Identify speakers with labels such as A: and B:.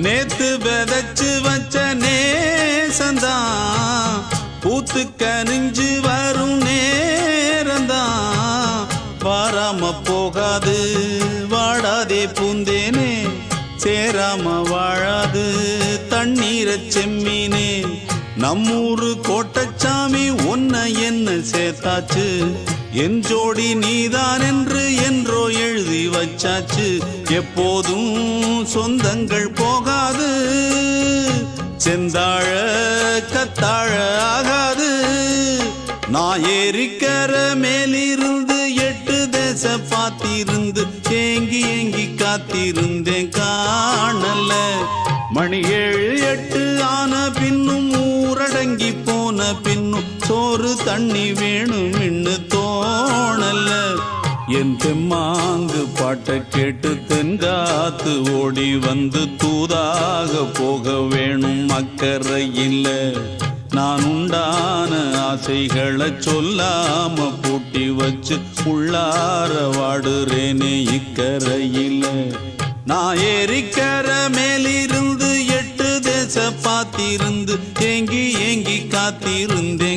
A: நேத்து விதைச்சு வச்ச நேசந்தான் பூத்து கனிஞ்சு வரும் நேரந்தான். வாராம போகாது வாடாதே பூந்தேனே, சேராம வாழாது தண்ணீரை செம்மீனே. நம்மூரு கோட்டச்சாமி ஒன்ன என்ன சேர்த்தாச்சு, என் ஜோடி நீதான் என்று என்றோ எழுதி வச்சாச்சு. எப்போதும் சொந்தங்கள் போகாது, செந்தாழ கத்தாழ ஆகாது. நான் ஏறிக்கர மேலிருந்து 8 தேச பார்த்திருந்து ஏங்கி ஏங்கி காத்திருந்தேன் காணல. மணி 7 8 ஆன பின்னும் ஊரடங்கி போன பின்னும் சோறு தண்ணி வேணும் இன்னு தோணல. என் தெம்மாங்கு பாட்டை கேட்டு தென்காத்து ஓடி வந்து தூதாக போக வேணும் அக்கறையில். நான் உண்டான ஆசைகளை சொல்லாம பூட்டி வச்சு உள்ளார வாடுறேனே இக்கரையில். நான் ஏறிக்கர மேலிருந்து 8 தேச பார்த்திருந்து ஏங்கி ஏங்கி காத்திருந்தேன்